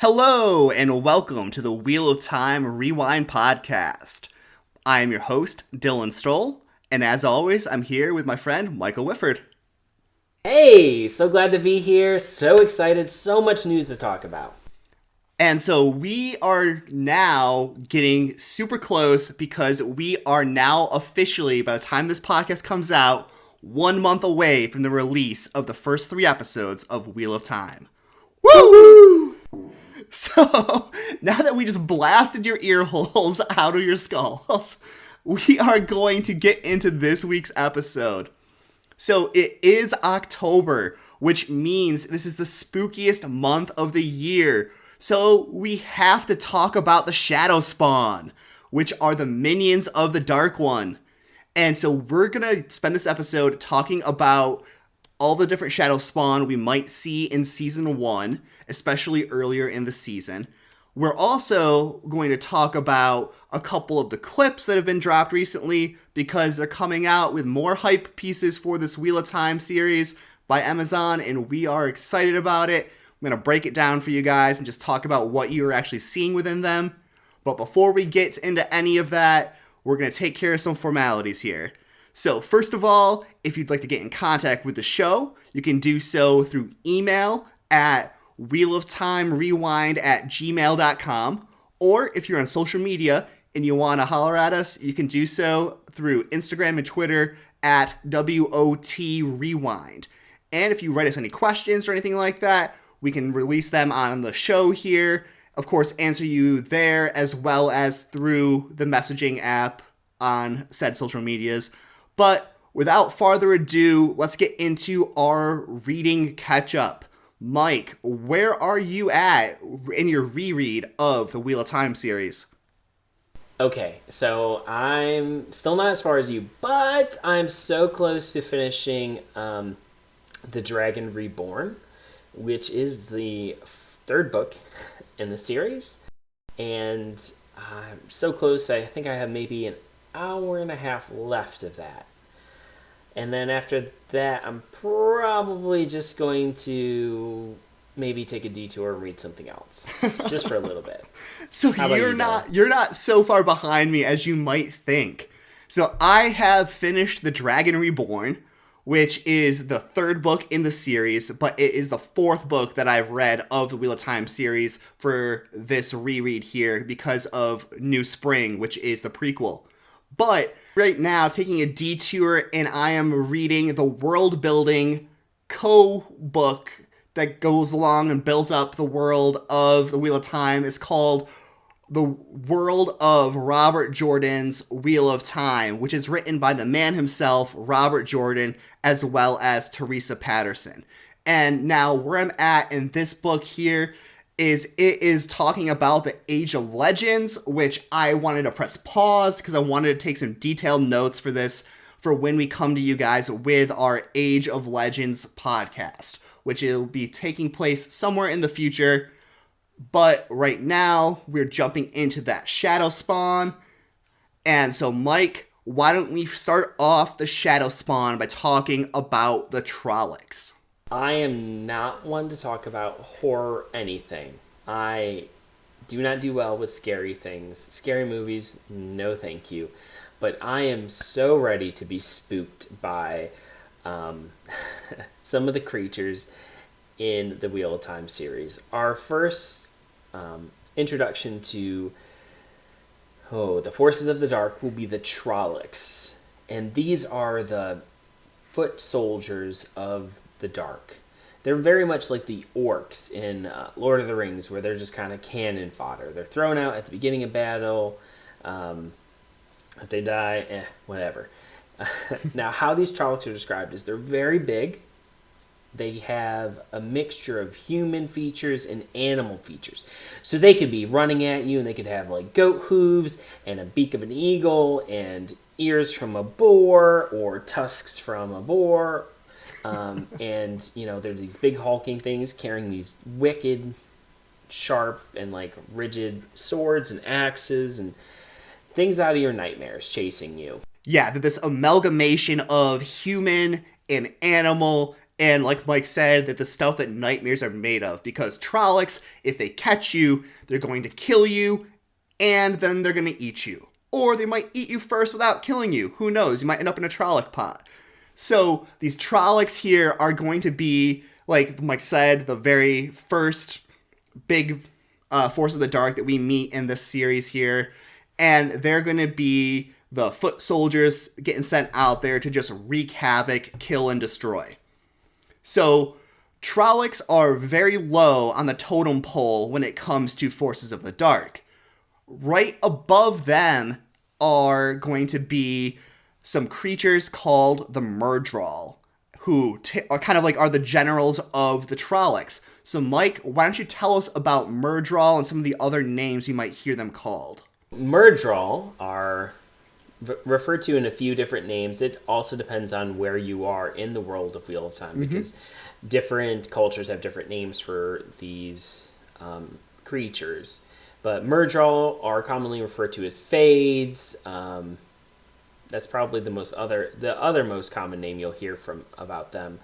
Hello, and welcome to the Wheel of Time Rewind podcast. I am your host, Dylan Stoll, and as always, I'm here with my friend, Michael Whifford. Hey, so glad to be here. So excited. So much news to talk about. And so we are now getting super close because we are now officially, by the time this podcast comes out, 1 month away from the release of the first 3 episodes of Wheel of Time. Woo! So, now that we just blasted your ear holes out of your skulls, we are going to get into this week's episode. So, it is October, which means this is the spookiest month of the year. So, we have to talk about the Shadow Spawn, which are the minions of the Dark One. And so, we're going to spend this episode talking about all the different Shadow Spawn we might see in Season 1, especially earlier in the season. We're also going to talk about a couple of the clips that have been dropped recently because they're coming out with more hype pieces for this Wheel of Time series by Amazon, and we are excited about it. I'm going to break it down for you guys and just talk about what you're actually seeing within them. But before we get into any of that, we're going to take care of some formalities here. So first of all, if you'd like to get in contact with the show, you can do so through email at wheeloftimerewind@gmail.com, or if you're on social media and you want to holler at us, you can do so through Instagram and Twitter at WOTRewind. And if you write us any questions or anything like that, we can release them on the show here. Of course, answer you there as well as through the messaging app on said social medias. But without farther ado, let's get into our reading catch-up. Mike, where are you at in your reread of the Wheel of Time series? Okay, so I'm still not as far as you, but I'm so close to finishing The Dragon Reborn, which is the 3rd book in the series. And I'm so close, I think I have maybe an hour and a half left of that. And then after that, I'm probably just going to maybe take a detour and read something else, just for a little bit. So you're not so far behind me as you might think. So I have finished The Dragon Reborn, which is the 3rd book in the series, but it is the 4th book that I've read of the Wheel of Time series for this reread here because of New Spring, which is the prequel. But right now, taking a detour, and I am reading the world-building co-book that goes along and builds up the world of the Wheel of Time. It's called The World of Robert Jordan's Wheel of Time, which is written by the man himself, Robert Jordan, as well as Teresa Patterson. And now where I'm at in this book here is it is talking about the Age of Legends, which I wanted to press pause because I wanted to take some detailed notes for this for when we come to you guys with our Age of Legends podcast, which will be taking place somewhere in the future. But right now, we're jumping into that Shadow Spawn. And so, Mike, why don't we start off the Shadow Spawn by talking about the Trollocs? I am not one to talk about horror anything. I do not do well with scary things. Scary movies, no thank you. But I am so ready to be spooked by some of the creatures in the Wheel of Time series. Our first introduction to the forces of the dark will be the Trollocs. And these are the foot soldiers of the dark. They're very much like the orcs in Lord of the Rings, where they're just kind of cannon fodder. They're thrown out at the beginning of battle. If they die, whatever. Now, how these Trollocs are described is they're very big. They have a mixture of human features and animal features. So they could be running at you, and they could have like goat hooves and a beak of an eagle and ears from a boar or tusks from a boar. And, you know, they're these big hulking things carrying these wicked, sharp, and like rigid swords and axes and things out of your nightmares chasing you. Yeah, this amalgamation of human and animal And like Mike said, that the stuff that nightmares are made of, because Trollocs, if they catch you, they're going to kill you, and then they're going to eat you. Or they might eat you first without killing you. Who knows? You might end up in a Trolloc pot. So these Trollocs here are going to be, like Mike said, the very first big Force of the Dark that we meet in this series here. And they're going to be the foot soldiers getting sent out there to just wreak havoc, kill, and destroy. So Trollocs are very low on the totem pole when it comes to Forces of the Dark. Right above them are going to be some creatures called the Myrddraal, who are kind of like are the generals of the Trollocs. So Mike, why don't you tell us about Myrddraal and some of the other names you might hear them called? Myrddraal are referred to in a few different names. It also depends on where you are in the world of Wheel of Time, because different cultures have different names for these creatures. But Myrddraal are commonly referred to as Fades. That's probably the other most common name you'll hear about them.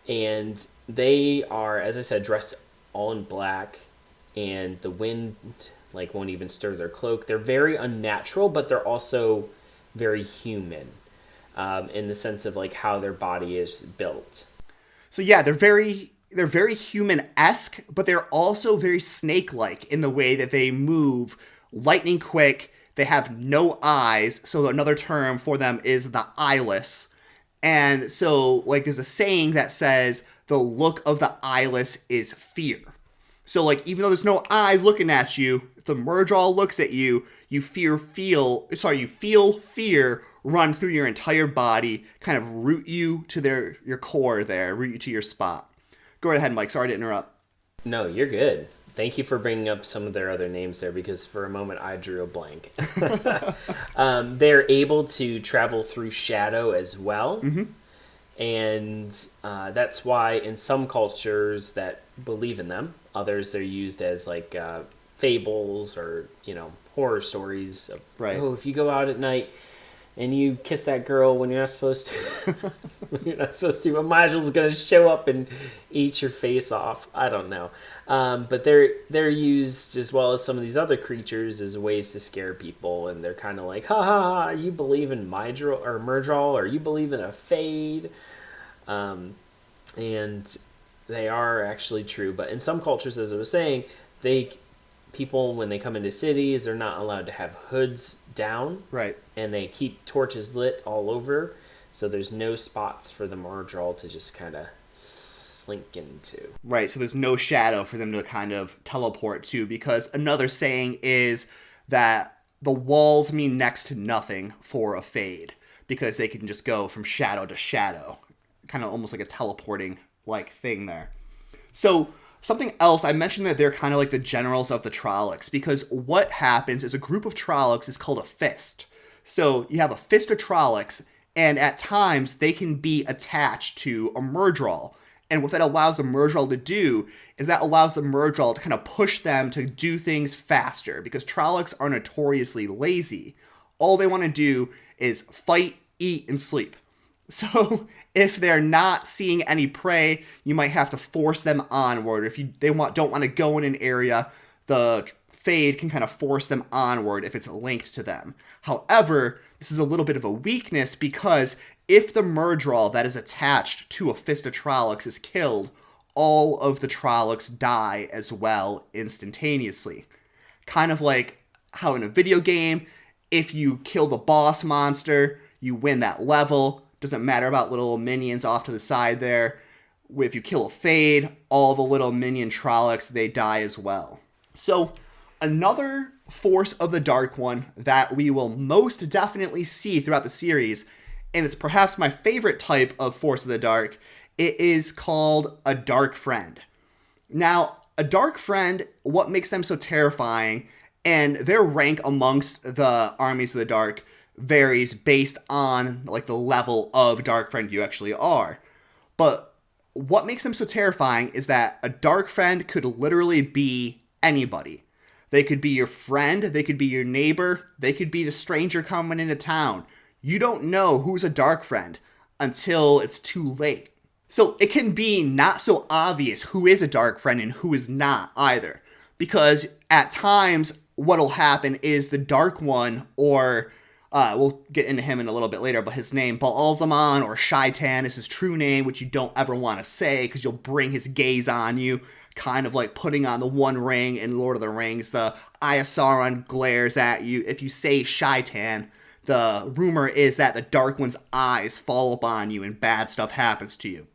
And they are, as I said, dressed all in black, and the wind won't even stir their cloak. They're very unnatural, but they're also very human, in the sense of how their body is built. So yeah, they're very human-esque, but they're also very snake-like in the way that they move lightning quick. They have no eyes, so another term for them is the eyeless. And so, there's a saying that says the look of the eyeless is fear. So, even though there's no eyes looking at you, if the Myrddraal looks at you, you feel fear run through your entire body, kind of root you to your core there, root you to your spot. Go right ahead, Mike. Sorry to interrupt. No, you're good. Thank you for bringing up some of their other names there, because for a moment I drew a blank. They're able to travel through shadow as well. Mm-hmm. And that's why in some cultures that believe in them, others they're used as fables or, horror stories of, right. Oh, if you go out at night and you kiss that girl when you're not supposed to, a Myrddraal's gonna show up and eat your face off. I don't know. But they're used, as well as some of these other creatures, as ways to scare people, and they're kind of like, ha ha ha, you believe in Myrddraal, or you believe in a Fade, and they are actually true. But in some cultures, as I was saying, people when they come into cities, they're not allowed to have hoods down, right? And they keep torches lit all over, so there's no spots for the Myrddraal to just kind of slink into. Right, so there's no shadow for them to kind of teleport to, because another saying is that the walls mean next to nothing for a Fade, because they can just go from shadow to shadow, kind of almost like a teleporting thing there. So something else, I mentioned that they're kind of like the generals of the Trollocs, because what happens is a group of Trollocs is called a fist. So you have a fist of Trollocs, and at times they can be attached to a Myrddraal. And what that allows the Myrddraal to do is that allows the Myrddraal to kind of push them to do things faster, because Trollocs are notoriously lazy. All they want to do is fight, eat, and sleep. So if they're not seeing any prey, you might have to force them onward. If they don't want to go in an area, the Fade can kind of force them onward if it's linked to them. However, this is a little bit of a weakness, because if the Myrddraal that is attached to a Fist of Trollocs is killed, all of the Trollocs die as well instantaneously. Kind of like how in a video game, if you kill the boss monster, you win that level. Doesn't matter about little minions off to the side there. If you kill a Fade, all the little minion Trollocs, they die as well. So another Force of the Dark one that we will most definitely see throughout the series, and it's perhaps my favorite type of Force of the Dark, it is called a Dark Friend. Now, a Dark Friend, what makes them so terrifying, and their rank amongst the armies of the Dark varies based on the level of Dark Friend you actually are. But what makes them so terrifying is that a Dark Friend could literally be anybody. They could be your friend, they could be your neighbor, they could be the stranger coming into town. You don't know who's a Dark Friend until it's too late. So it can be not so obvious who is a dark friend and who is not either. Because at times, what'll happen is the Dark One, or we'll get into him in a little bit later, but his name, Baal-Zaman or Shaitan is his true name, which you don't ever want to say because you'll bring his gaze on you. Kind of like putting on the One Ring in Lord of the Rings. The Eye of Sauron glares at you. If you say Shaitan, the rumor is that the Dark One's eyes fall upon you and bad stuff happens to you.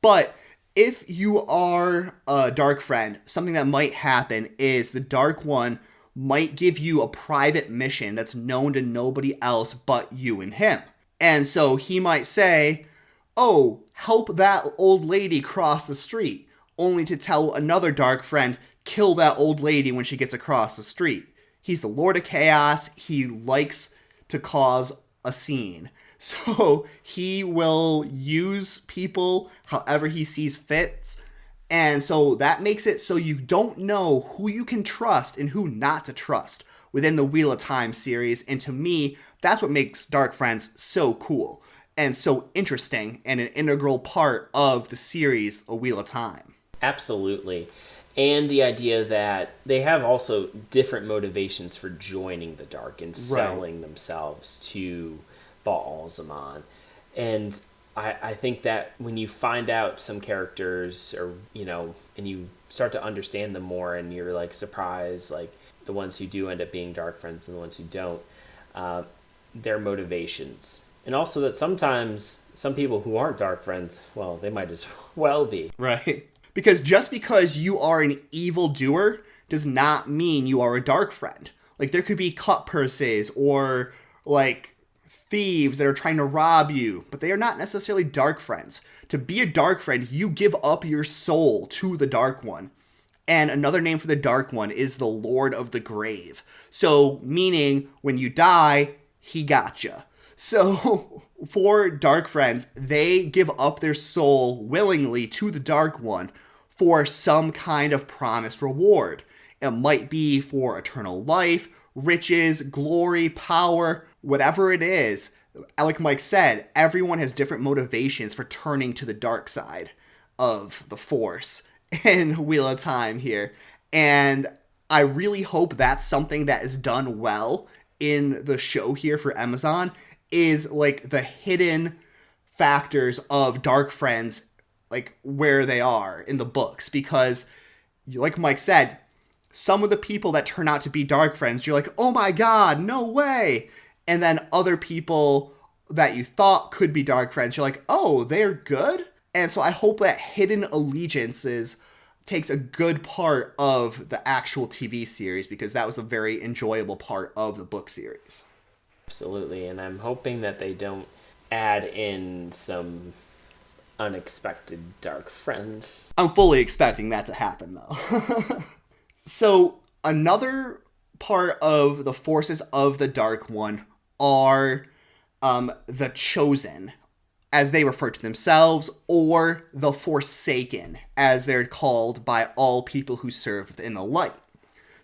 But if you are a dark friend, something that might happen is the Dark One might give you a private mission that's known to nobody else but you and him. And so he might say, oh, help that old lady cross the street, only to tell another dark friend, kill that old lady when she gets across the street. He's the Lord of Chaos. He likes to cause a scene. So he will use people however he sees fit. And so that makes it so you don't know who you can trust and who not to trust within the Wheel of Time series. And to me, that's what makes Dark Friends so cool and so interesting and an integral part of the series, A Wheel of Time. Absolutely. And the idea that they have also different motivations for joining the Dark and selling themselves to Baal-Zaman. And I think that when you find out some characters, or, you know, and you start to understand them more, and you're like surprised, like the ones who do end up being dark friends and the ones who don't, their motivations. And also that sometimes some people who aren't dark friends, well, they might as well be. Right. Because just because you are an evildoer does not mean you are a dark friend. Like, there could be cut purses or, like, thieves that are trying to rob you, but they are not necessarily dark friends. To be a dark friend, you give up your soul to the Dark One. And another name for the Dark One is the Lord of the Grave. So, meaning, when you die, he got you. So, for dark friends, they give up their soul willingly to the Dark One for some kind of promised reward. It might be for eternal life, riches, glory, power, whatever it is. Like Mike said, everyone has different motivations for turning to the dark side of the Force in Wheel of Time here. And I really hope that's something that is done well in the show here for Amazon, is like the hidden factors of dark friends, like where they are in the books. Because like Mike said, some of the people that turn out to be dark friends, you're like, oh my god, no way. And then other people that you thought could be dark friends, you're like, oh, they're good? And so I hope that hidden allegiances takes a good part of the actual TV series, because that was a very enjoyable part of the book series. Absolutely, and I'm hoping that they don't add in some unexpected dark friends. I'm fully expecting that to happen, though. So, another part of the forces of the Dark One are the Chosen, as they refer to themselves, or the Forsaken, as they're called by all people who serve in the light.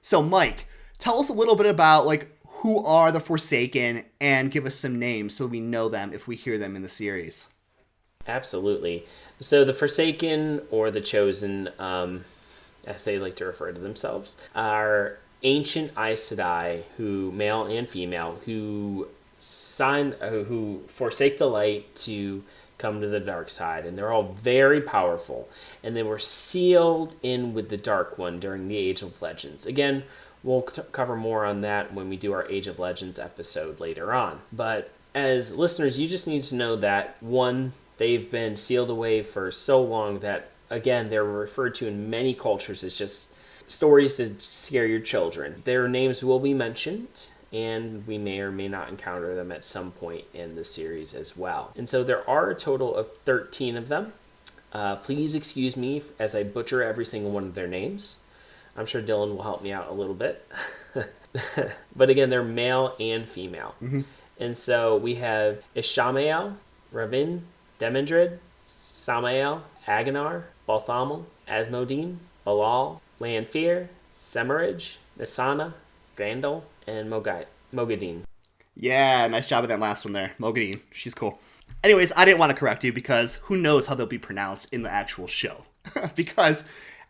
So, Mike, tell us a little bit about, like, who are the Forsaken, and give us some names so we know them if we hear them in the series. Absolutely. So the Forsaken, or the Chosen, as they like to refer to themselves, are ancient Aes Sedai, who, male and female, who forsake the light to come to the dark side, and they're all very powerful, and they were sealed in with the Dark One during the Age of Legends. Again, we'll cover more on that when we do our Age of Legends episode later on. But as listeners, you just need to know that, one, they've been sealed away for so long that, again, they're referred to in many cultures as just stories to scare your children. Their names will be mentioned, and we may or may not encounter them at some point in the series as well. And so there are a total of 13 of them. Please excuse me as I butcher every single one of their names. I'm sure Dylan will help me out a little bit. But again, they're male and female. Mm-hmm. And so we have Ishamael, Ravin, Demandred, Samael, Aganar, Balthamel, Asmodine, Balal, Lanfear, Semirij, Nisana, Grandal, and Mogadine. Yeah, nice job with that last one there. Mogadine. She's cool. Anyways, I didn't want to correct you because who knows how they'll be pronounced in the actual show. Because,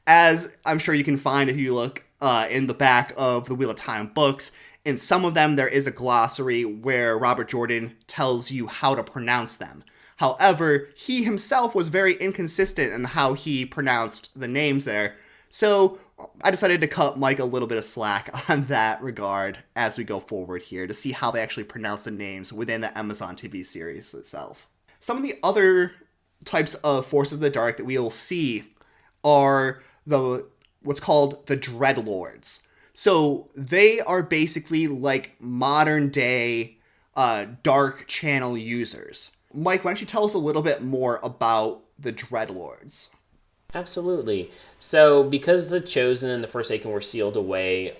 as I'm sure you can find if you look in the back of the Wheel of Time books, in some of them there is a glossary where Robert Jordan tells you how to pronounce them. However, he himself was very inconsistent in how he pronounced the names there, so I decided to cut Mike a little bit of slack on that regard as we go forward here to see how they actually pronounce the names within the Amazon TV series itself. Some of the other types of Forces of the Dark that we'll see are what's called the Dreadlords. So they are basically like modern day Dark Channel users. Mike, why don't you tell us a little bit more about the Dreadlords? Absolutely. So, because the Chosen and the Forsaken were sealed away,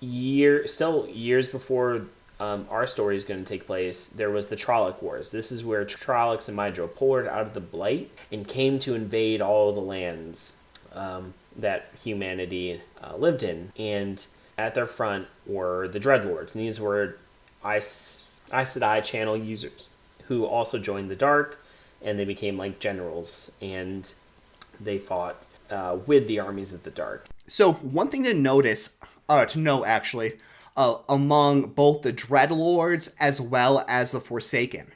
years before our story is going to take place, there was the Trolloc Wars. This is where Trollocs and Myrddraal poured out of the Blight and came to invade all the lands that humanity lived in. And at their front were the Dreadlords, and these were Aes Sedai channel users who also joined the Dark, and they became like generals, and they fought with the armies of the Dark. So one thing to know actually, among both the Dreadlords as well as the Forsaken,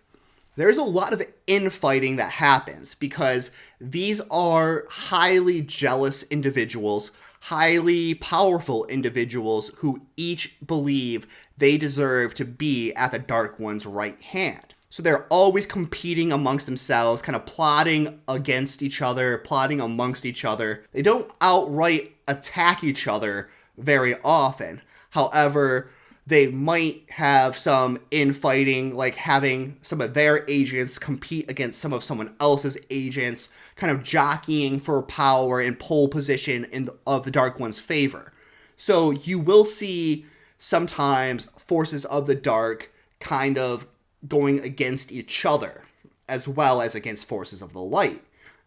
there's a lot of infighting that happens because these are highly jealous individuals, highly powerful individuals who each believe they deserve to be at the Dark One's right hand. So they're always competing amongst themselves, kind of plotting against each other, plotting amongst each other. They don't outright attack each other very often. However, they might have some infighting, like having some of their agents compete against some of someone else's agents, kind of jockeying for power and pole position of the Dark One's favor. So you will see sometimes forces of the Dark kind of going against each other, as well as against forces of the light.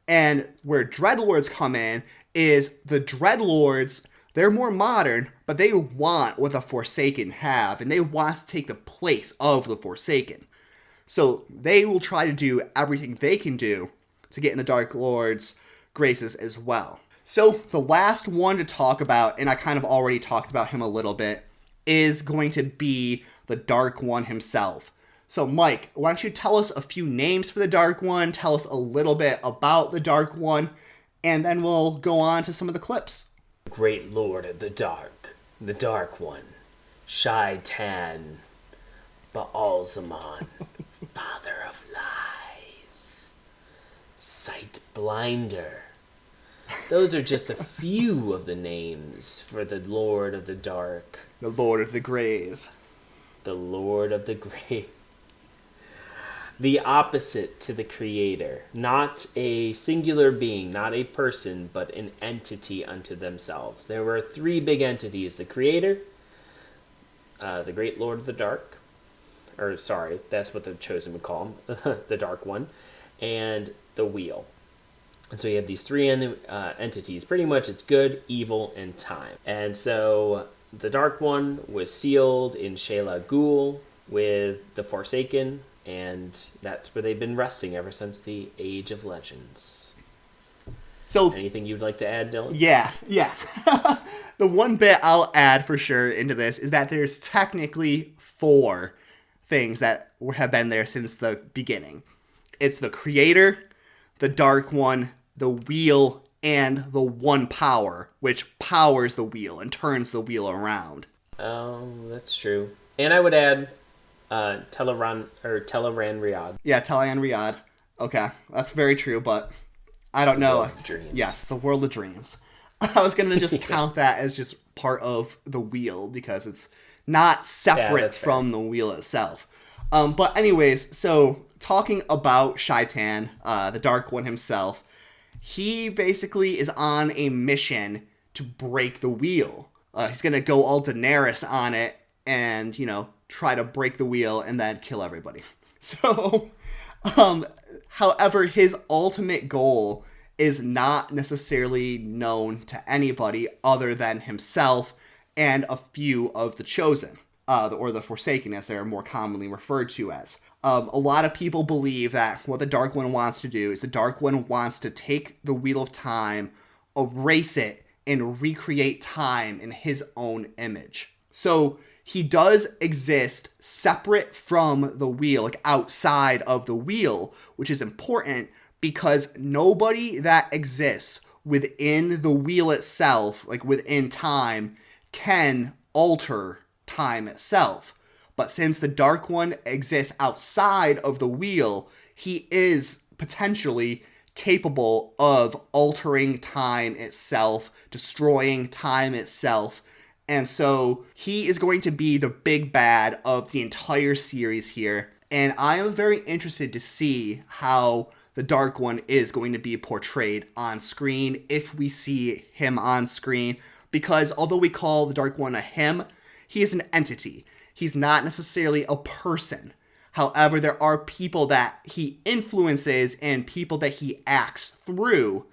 And where Dreadlords come in is the Dreadlords, they're more modern, but they want what the Forsaken have, and they want to take the place of the Forsaken. So they will try to do everything they can do to get in the Dark Lord's graces as well. So the last one to talk about, and I kind of already talked about him a little bit, is going to be the Dark One himself. So, Mike, why don't you tell us a few names for the Dark One, tell us a little bit about the Dark One, and then we'll go on to some of the clips. Great Lord of the Dark One, Shai-Tan, Baal-Zaman, Father of Lies, Sight Blinder. Those are just a few of the names for the Lord of the Dark. The Lord of the Grave. The Lord of the Grave. The opposite to the Creator. Not a singular being, not a person, but an entity unto themselves. There were three big entities. The Creator, the Great Lord of the Dark, or sorry, that's what the Chosen would call him, the Dark One, and the Wheel. And so you have these three entities. Pretty much it's good, evil, and time. And so the Dark One was sealed in Shayla Ghul with the Forsaken, and that's where they've been resting ever since the Age of Legends. So, anything you'd like to add, Dylan? Yeah. The one bit I'll add for sure into this is that there's technically 4 things that have been there since the beginning. It's the Creator, the Dark One, the Wheel, and the One Power, which powers the wheel and turns the wheel around. Oh, that's true. And I would add Teleran Riyadh. Yeah, Teleran Riyadh. Okay, that's very true, but I don't know. World of Dreams. Yes, the World of Dreams. I was gonna just count that as just part of the wheel because it's not separate from the wheel itself. But anyways, so talking about Shai-Tan, the Dark One himself, he basically is on a mission to break the wheel. He's gonna go all Daenerys on it and, try to break the wheel and then kill everybody. So, however, his ultimate goal is not necessarily known to anybody other than himself and a few of the Chosen. or the Forsaken, as they're more commonly referred to as. A lot of people believe that what the Dark One wants to do is the Dark One wants to take the Wheel of Time, erase it, and recreate time in his own image. So he does exist separate from the wheel, like outside of the wheel, which is important because nobody that exists within the wheel itself, like within time, can alter time itself. But since the Dark One exists outside of the wheel, he is potentially capable of altering time itself, destroying time itself. And so he is going to be the big bad of the entire series here. And I am very interested to see how the Dark One is going to be portrayed on screen, if we see him on screen. Because although we call the Dark One a him, he is an entity. He's not necessarily a person. However, there are people that he influences and people that he acts through,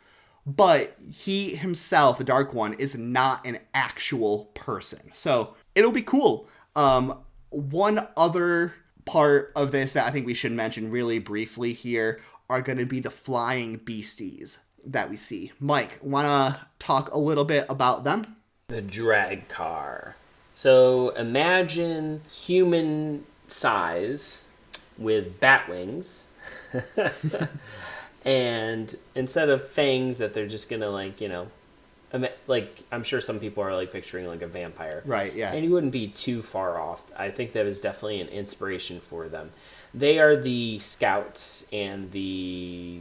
but he himself, the Dark One, is not an actual person. So it'll be cool. One other part of this that I think we should mention really briefly here are going to be the flying beasties that we see. Mike, want to talk a little bit about them? The drag car. So imagine human size with bat wings. And instead of fangs that they're just gonna like I'm sure some people are like picturing like a vampire. Right, yeah. And you wouldn't be too far off. I think that was definitely an inspiration for them. They are the scouts and the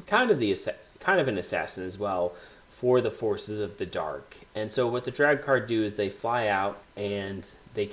kind of an assassin as well for the forces of the dark. And so what the drag car do is they fly out and they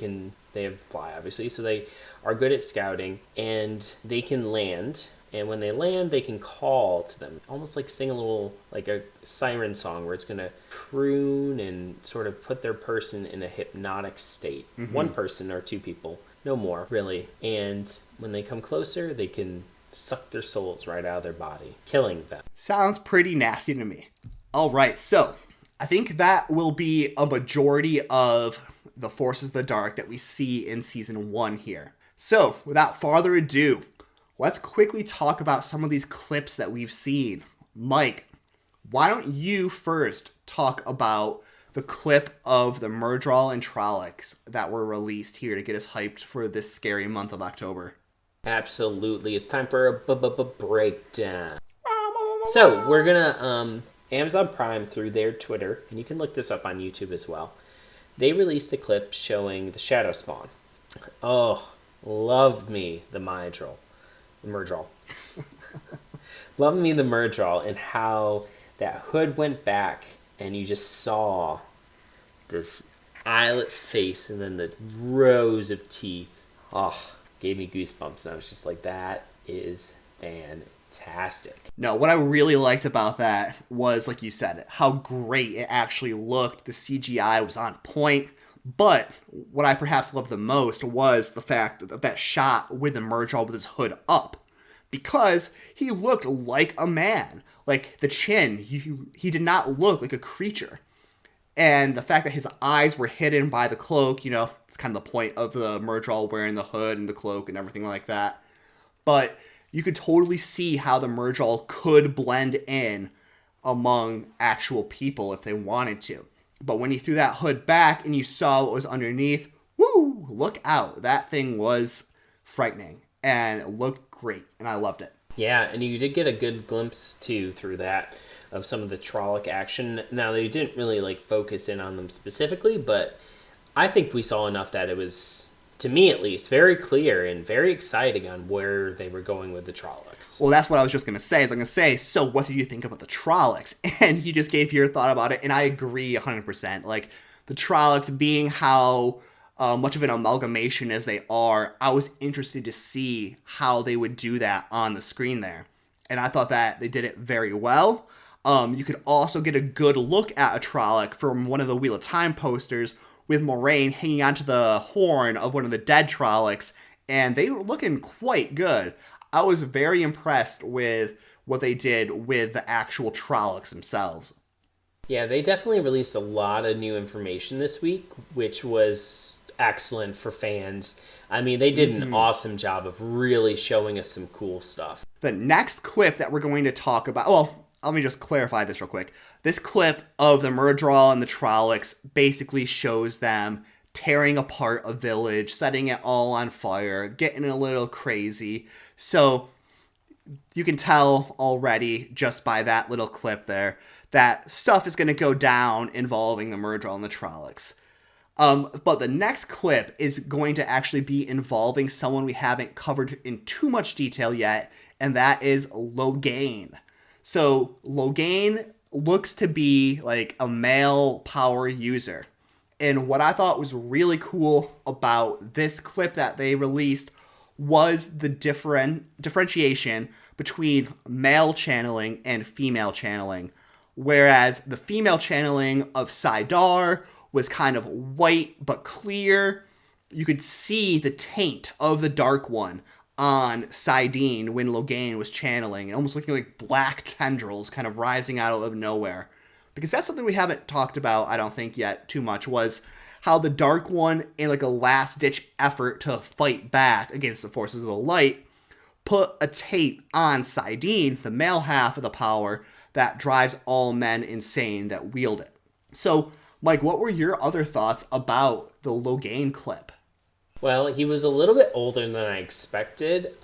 fly obviously, so they are good at scouting and they can land. And when they land, they can call to them, almost like sing a little, like a siren song where it's going to croon and sort of put their person in a hypnotic state. Mm-hmm. One person or two people, no more, really. And when they come closer, they can suck their souls right out of their body, killing them. Sounds pretty nasty to me. All right, so I think that will be a majority of the Forces of the Dark that we see in Season 1 here. So, without further ado, let's quickly talk about some of these clips that we've seen. Mike, why don't you first talk about the clip of the Myrddraal and Trollocs that were released here to get us hyped for this scary month of October? Absolutely. It's time for a breakdown. So, we're gonna, Amazon Prime, through their Twitter, and you can look this up on YouTube as well, they released a clip showing the Shadow Spawn. Oh, loved me the Myrddraal. Love me the Myrddraal, and how that hood went back and you just saw this eyeless face and then the rows of teeth. Oh, gave me goosebumps, and I was just like, that is fantastic. No, what I really liked about that was, like you said, how great it actually looked. The CGI was on point. But what I perhaps loved the most was the fact that that shot with the Myrddraal with his hood up. Because he looked like a man. Like, the chin, he did not look like a creature. And the fact that his eyes were hidden by the cloak, you know, it's kind of the point of the Myrddraal wearing the hood and the cloak and everything like that. But you could totally see how the Myrddraal could blend in among actual people if they wanted to. But when he threw that hood back and you saw what was underneath, woo, look out. That thing was frightening and it looked great, and I loved it. Yeah, and you did get a good glimpse, too, through that of some of the Trolloc action. Now, they didn't really, like, focus in on them specifically, but I think we saw enough that it was, to me at least, very clear and very exciting on where they were going with the Trollocs. Well, that's what I was just going to say. So what did you think about the Trollocs? And you just gave your thought about it, and I agree 100%. Like, the Trollocs being how much of an amalgamation as they are, I was interested to see how they would do that on the screen there. And I thought that they did it very well. You could also get a good look at a Trolloc from one of the Wheel of Time posters with Moiraine hanging onto the horn of one of the dead Trollocs, and they were looking quite good. I was very impressed with what they did with the actual Trollocs themselves. Yeah, they definitely released a lot of new information this week, which was excellent for fans. I mean, they did an awesome job of really showing us some cool stuff. The next clip that we're going to talk about, well, let me just clarify this real quick. This clip of the Murdral and the Trollocs basically shows them tearing apart a village, setting it all on fire, getting a little crazy. So you can tell already just by that little clip there that stuff is going to go down involving the Murdral and the Trollocs. But the next clip is going to actually be involving someone we haven't covered in too much detail yet, and that is Logain. So Logain looks to be like a male power user. And what I thought was really cool about this clip that they released was the differentiation between male channeling and female channeling. Whereas the female channeling of Saidar was kind of white but clear, you could see the taint of the Dark One on Saidin when Logain was channeling, and almost looking like black tendrils kind of rising out of nowhere. Because that's something we haven't talked about, I don't think, yet too much, was how the Dark One, in like a last-ditch effort to fight back against the forces of the light, put a taint on Saidin, the male half of the power, that drives all men insane that wield it. So, Mike, what were your other thoughts about the Logain clip? Well, he was a little bit older than I expected.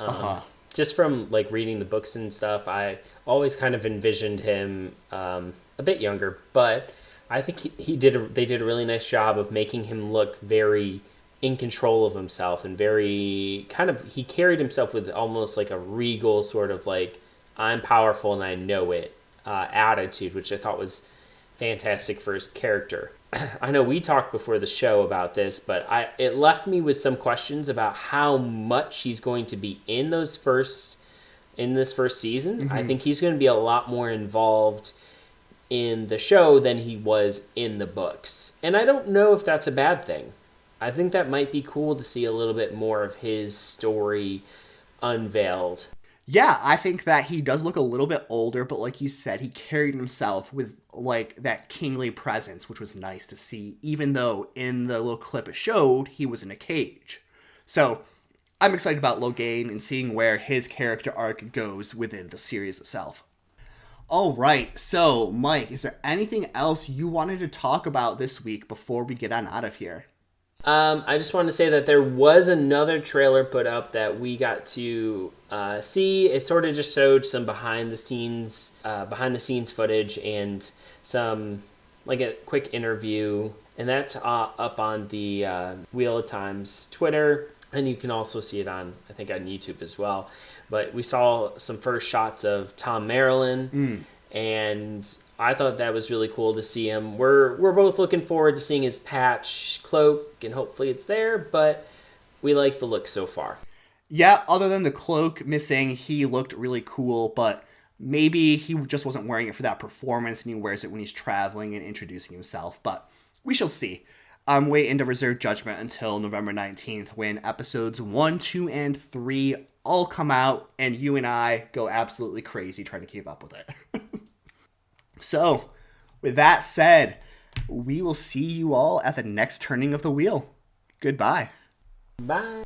Just from like reading the books and stuff, I always kind of envisioned him a bit younger, but I think they did a really nice job of making him look very in control of himself and very kind of, he carried himself with almost like a regal sort of like, I'm powerful and I know it attitude, which I thought was fantastic for his character. I know we talked before the show about this, but it left me with some questions about how much he's going to be in this first season. Mm-hmm. I think he's going to be a lot more involved in the show than he was in the books. And I don't know if that's a bad thing. I think that might be cool to see a little bit more of his story unveiled. Yeah, I think that he does look a little bit older, but like you said, he carried himself with like that kingly presence, which was nice to see, even though in the little clip it showed he was in a cage. So I'm excited about Logain and seeing where his character arc goes within the series itself. All right, so Mike, is there anything else you wanted to talk about this week before we get on out of here? I just wanted to say that there was another trailer put up that we got to see. It sort of just showed some behind the scenes footage and some like a quick interview, and that's up on the Wheel of Time's Twitter, and you can also see it on YouTube as well. But we saw some first shots of Tom Maryland, and I thought that was really cool to see him. We're both looking forward to seeing his patch cloak, and hopefully it's there, but we like the look so far. Yeah, other than the cloak missing, he looked really cool, but maybe he just wasn't wearing it for that performance, and he wears it when he's traveling and introducing himself, but we shall see. I'm waiting to reserve judgment until November 19th, when episodes 1, 2, and 3 all come out, and you and I go absolutely crazy trying to keep up with it. So, with that said, we will see you all at the next turning of the wheel. Goodbye. Bye.